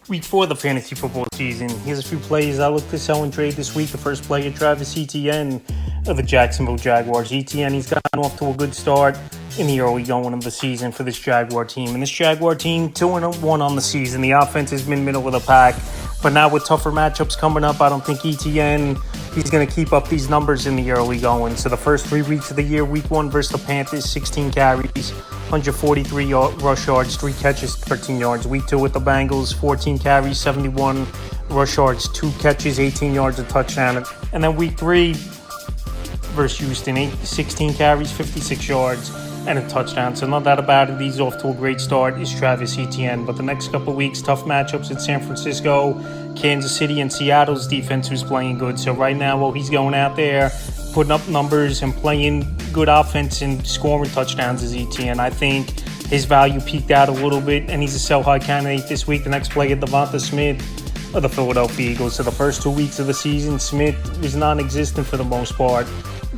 Week 4 of the fantasy football season. Here's a few players I look to sell and trade this week. The first player, Travis Etienne of the Jacksonville Jaguars. Etienne, he's gotten off to a good start in the early going of the season for this Jaguar team. And this Jaguar team, 2-1 on the season. The offense has been middle of the pack. But now with tougher matchups coming up, I don't think Etienne, he's going to keep up these numbers in the early going. So the first 3 weeks of the year, week 1 versus the Panthers, 16 carries, 143 rush yards, 3 catches, 13 yards. Week 2 with the Bengals, 14 carries, 71 rush yards, 2 catches, 18 yards, a touchdown. And then week 3 versus Houston, 16 carries, 56 yards, and a touchdown. So not that about it. He's off to a great start, is Travis Etienne. But the next couple of weeks, tough matchups at San Francisco, Kansas City, and Seattle's defense who's playing good. So right now, while he's going out there, putting up numbers and playing good offense and scoring touchdowns is Etienne. I think his value peaked out a little bit, and he's a sell-high candidate this week. The next player, DeVonta Smith of the Philadelphia Eagles. So the first 2 weeks of the season, Smith was non-existent for the most part.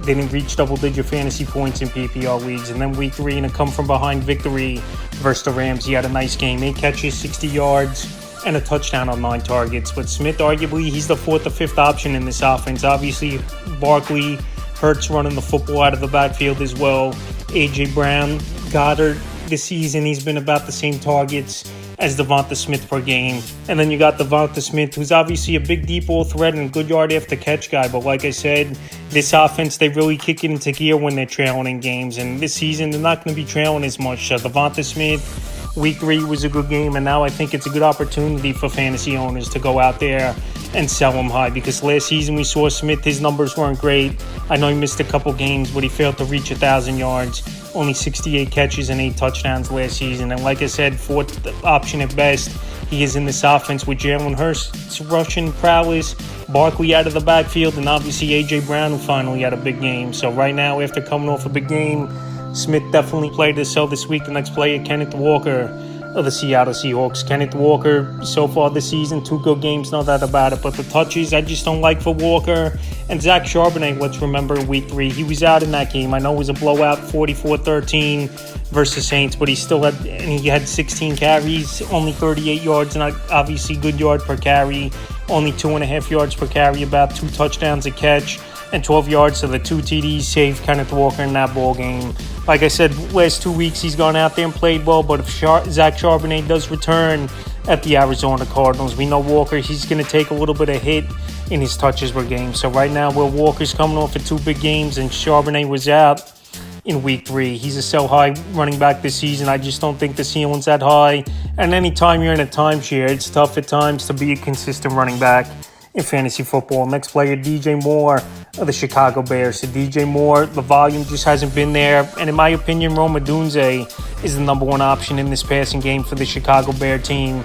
Didn't reach double-digit fantasy points in PPR leagues. And then week 3, in a come-from-behind victory versus the Rams, he had a nice game. 8 catches, 60 yards, and a touchdown on 9 targets. But Smith, arguably, he's the 4th or 5th option in this offense. Obviously, Barkley, Hurts running the football out of the backfield as well. A.J. Brown, Goddard, this season, he's been about the same targets as DeVonta Smith per game. And then you got DeVonta Smith, who's obviously a big deep ball threat and good yard after catch guy. But like I said, this offense, they really kick it into gear when they're trailing in games. And this season, they're not going to be trailing as much. So DeVonta Smith, week 3 was a good game. And now I think it's a good opportunity for fantasy owners to go out there and sell him high. Because last season we saw Smith, his numbers weren't great. I know he missed a couple games, but he failed to reach 1,000 yards. Only 68 catches and 8 touchdowns last season. And like I said, 4th option at best. He is in this offense with Jalen Hurts, rushing prowess, Barkley out of the backfield, and obviously A.J. Brown, who finally had a big game. So right now, after coming off a big game, Smith definitely played to sell this week. The next player, Kenneth Walker of the Seattle Seahawks. Kenneth Walker, so far this season, 2 good games, no doubt about it. But the touches, I just don't like for Walker. And Zach Charbonnet, let's remember, in week 3, he was out in that game. I know it was a blowout, 44-13 versus Saints, but he had 16 carries, only 38 yards, and obviously good yard per carry, only 2.5 yards per carry, about 2 touchdowns a catch, and 12 yards. So the 2 TDs saved Kenneth Walker in that ball game. Like I said, last 2 weeks he's gone out there and played well, but if Zach Charbonnet does return at the Arizona Cardinals, we know Walker, he's going to take a little bit of hit in his touches per game. So right now, where Walker's coming off of 2 big games and Charbonnet was out in week 3, he's a sell-high running back this season. I just don't think the ceiling's that high. And anytime you're in a timeshare, it's tough at times to be a consistent running back in fantasy football. Next player, DJ Moore of the Chicago Bears. So DJ Moore, the volume just hasn't been there. And in my opinion, Rome Odunze is the number 1 option in this passing game for the Chicago Bear team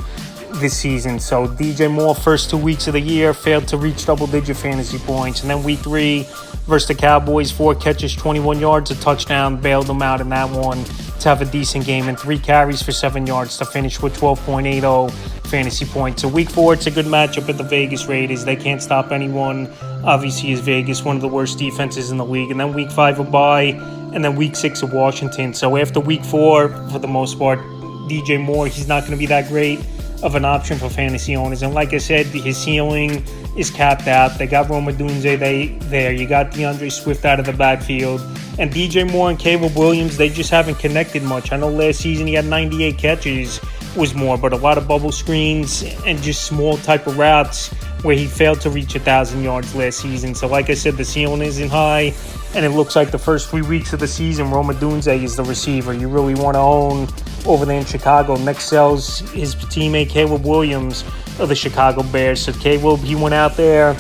this season. So DJ Moore, first 2 weeks of the year, failed to reach double-digit fantasy points. And then week 3 versus the Cowboys, 4 catches, 21 yards, a touchdown, bailed them out in that one to have a decent game, and 3 carries for 7 yards to finish with 12.80 fantasy points. So week 4, it's a good matchup at the Vegas Raiders. They can't stop anyone. Obviously, is Vegas one of the worst defenses in the league. And then week 5 a bye, and then week 6 of Washington. So after week 4, for the most part, DJ Moore, he's not going to be that great of an option for fantasy owners. And like I said, his ceiling is capped out. They got Rome Odunze there. You got DeAndre Swift out of the backfield. And DJ Moore and Caleb Williams, they just haven't connected much. I know last season he had 98 catches, was more, but a lot of bubble screens and just small type of routes where he failed to reach 1,000 yards last season. So like I said, the ceiling isn't high, and it looks like the first 3 weeks of the season, Rome Odunze is the receiver you really want to own over there in Chicago. Next sells his teammate Caleb Williams of the Chicago Bears. So Caleb, he went out there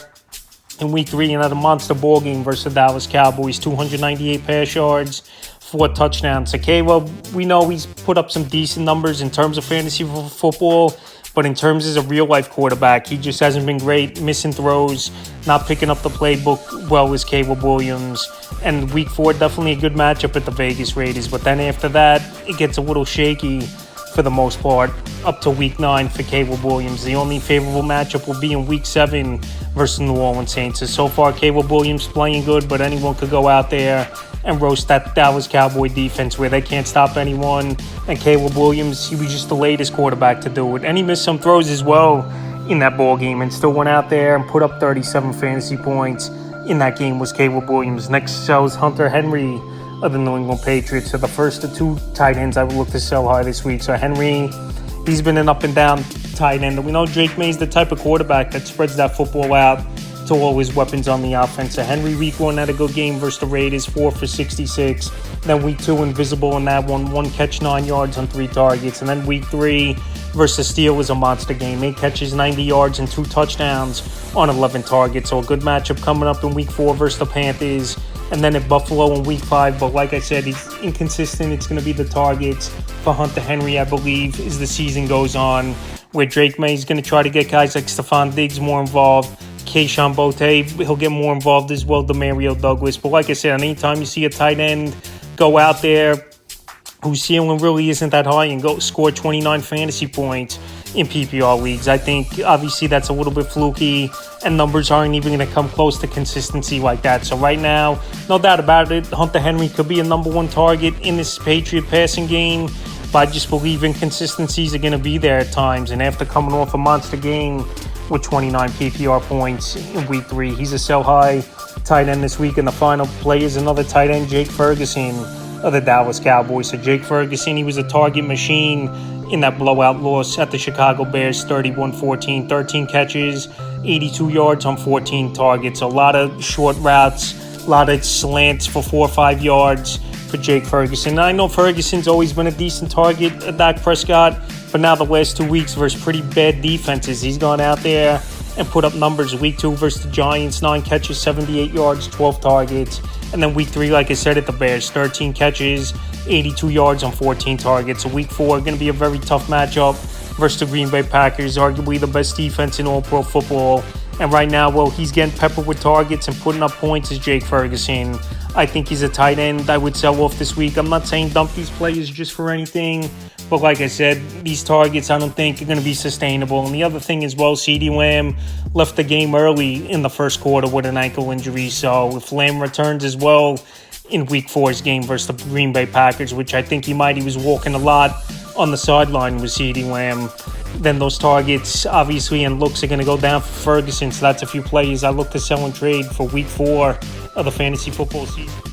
in week 3 and had a monster ball game versus the Dallas Cowboys, 298 pass yards, 4 touchdowns. So Caleb, we know he's put up some decent numbers in terms of fantasy football, but in terms as a real-life quarterback, he just hasn't been great, missing throws, not picking up the playbook well as Caleb Williams. And week 4, definitely a good matchup at the Vegas Raiders. But then after that, it gets a little shaky for the most part up to week 9 for Caleb Williams. The only favorable matchup will be in week 7 versus New Orleans Saints. So far, Caleb Williams playing good, but anyone could go out there and roast that Dallas Cowboy defense where they can't stop anyone. And Caleb Williams, he was just the latest quarterback to do it. And he missed some throws as well in that ball game and still went out there and put up 37 fantasy points in that game was Caleb Williams. Next sells Hunter Henry of the New England Patriots. So the first of two tight ends I would look to sell high this week. So Henry, he's been an up and down tight end. We know Drake May's the type of quarterback that spreads that football out to all his weapons on the offense. So Henry week 1 had a good game versus the Raiders, 4 for 66. Then week 2 invisible in that one catch, 9 yards on 3 targets. And then week 3 versus Steelers, a monster game, 8 catches, 90 yards and 2 touchdowns on 11 targets. So a good matchup coming up in week 4 versus the Panthers. And then at Buffalo in week 5. But like I said, he's inconsistent. It's going to be the targets for Hunter Henry, I believe, as the season goes on, where Drake May is going to try to get guys like Stephon Diggs more involved. Keyshawn Boutte, he'll get more involved as well, Demario Douglas. But like I said, anytime you see a tight end go out there whose ceiling really isn't that high and go score 29 fantasy points in PPR leagues, I think obviously that's a little bit fluky and numbers aren't even going to come close to consistency like that. So right now, no doubt about it, Hunter Henry could be a number 1 target in this Patriot passing game. But I just believe inconsistencies are going to be there at times. And after coming off a monster game with 29 PPR points in week 3, he's a sell high tight end this week. And the final play is another tight end, Jake Ferguson of the Dallas Cowboys. So Jake Ferguson, he was a target machine in that blowout loss at the Chicago Bears, 31-14, 13 catches, 82 yards on 14 targets. A lot of short routes, a lot of slants for 4 or 5 yards for Jake Ferguson. And I know Ferguson's always been a decent target at Dak Prescott, but now the last 2 weeks versus pretty bad defenses, he's gone out there and put up numbers. Week 2 versus the Giants, 9 catches, 78 yards, 12 targets. And then week 3, like I said, at the Bears, 13 catches, 82 yards on 14 targets. So week 4, going to be a very tough matchup versus the Green Bay Packers, arguably the best defense in all pro football. And right now, well, he's getting peppered with targets and putting up points as Jake Ferguson. I think he's a tight end I would sell off this week. I'm not saying dump these players just for anything, but like I said, these targets I don't think are going to be sustainable. And the other thing as well, CeeDee Lamb left the game early in the first quarter with an ankle injury. So if Lamb returns as well in week 4's game versus the Green Bay Packers, which I think he was walking a lot on the sideline with CeeDee Lamb, then those targets obviously and looks are going to go down for Ferguson. So that's a few players I look to sell and trade for week 4 of the fantasy football season.